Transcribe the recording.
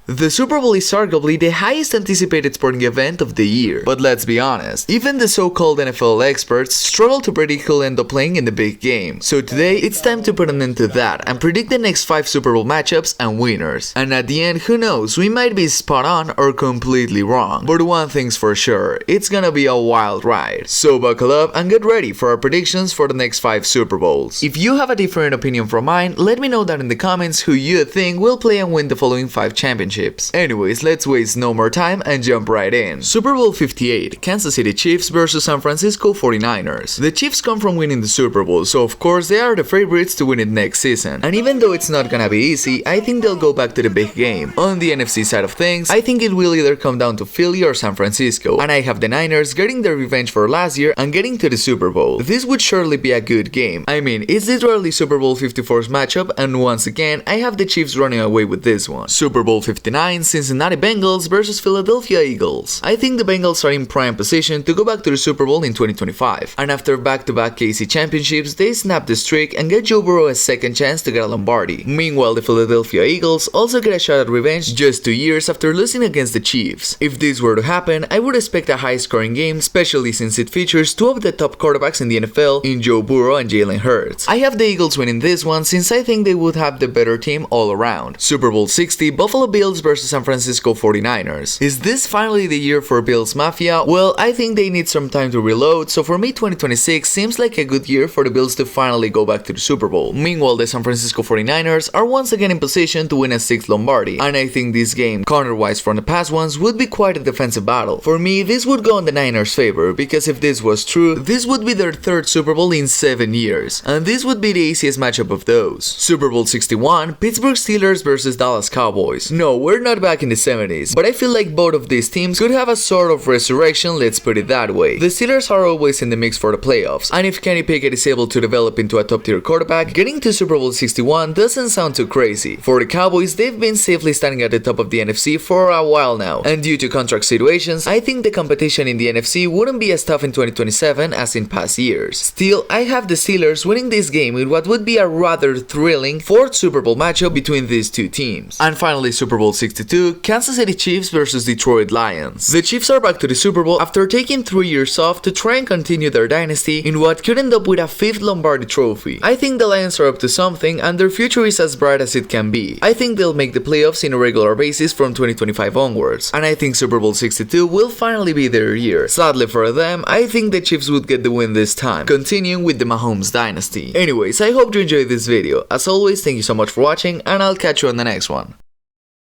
The Super Bowl is arguably the highest anticipated sporting event of the year, but let's be honest, even the so-called NFL experts struggle to predict who'll end up playing in the big game. So today, it's time to put an end to that and predict the next 5 Super Bowl matchups and winners. And at the end, who knows, we might be spot on or completely wrong. But one thing's for sure, it's gonna be a wild ride. So buckle up and get ready for our predictions for the next 5 Super Bowls. If you have a different opinion from mine, let me know down in the comments who you think will play and win the following 5 championships. Anyways, let's waste no more time and jump right in. Super Bowl 58, Kansas City Chiefs vs San Francisco 49ers. The Chiefs come from winning the Super Bowl, so of course they are the favorites to win it next season. And even though it's not gonna be easy, I think they'll go back to the big game. On the NFC side of things, I think it will either come down to Philly or San Francisco, and I have the Niners getting their revenge for last year and getting to the Super Bowl. This would surely be a good game. I mean, it's literally Super Bowl 54's matchup, and once again, I have the Chiefs running away with this one. Super Bowl 59, Cincinnati Bengals vs Philadelphia Eagles. I think the Bengals are in prime position to go back to the Super Bowl in 2025, and after back-to-back KC championships, they snap the streak and get Joe Burrow a second chance to get a Lombardi. Meanwhile, the Philadelphia Eagles also get a shot at revenge just 2 years after losing against the Chiefs. If this were to happen, I would expect a high-scoring game, especially since it features 2 of the top quarterbacks in the NFL in Joe Burrow and Jalen Hurts. I have the Eagles winning this one since I think they would have the better team all around. Super Bowl 60, Buffalo Bills vs San Francisco 49ers. Is this finally the year for Bills Mafia? Well, I think they need some time to reload, so for me 2026 seems like a good year for the Bills to finally go back to the Super Bowl. Meanwhile, the San Francisco 49ers are once again in position to win a 6th Lombardi, and I think this game, counter-wise from the past ones, would be quite a defensive battle. For me, this would go in the Niners' favor, because if this was true, this would be their 3rd Super Bowl in 7 years, and this would be the easiest matchup of those. Super Bowl 61, Pittsburgh Steelers vs Dallas Cowboys. No, we're not back in the 70s, but I feel like both of these teams could have a sort of resurrection, let's put it that way. The Steelers are always in the mix for the playoffs, and if Kenny Pickett is able to develop into a top-tier quarterback, getting to Super Bowl 61 doesn't sound too crazy. For the Cowboys, they've been safely standing at the top of the NFC for a while now, and due to contract situations, I think the competition in the NFC wouldn't be as tough in 2027 as in past years. Still, I have the Steelers winning this game with what would be a rather thrilling 4th Super Bowl matchup between these two teams. And finally, Super Bowl 62, Kansas City Chiefs vs Detroit Lions. The Chiefs are back to the Super Bowl after taking 3 years off to try and continue their dynasty in what could end up with a 5th Lombardi trophy. I think the Lions are up to something and their future is as bright as it can be. I think they'll make the playoffs in a regular basis from 2025 onwards, and I think Super Bowl 62 will finally be their year. Sadly for them, I think the Chiefs would get the win this time, continuing with the Mahomes dynasty. Anyways, I hope you enjoyed this video. As always, thank you so much for watching, and I'll catch you on the next one.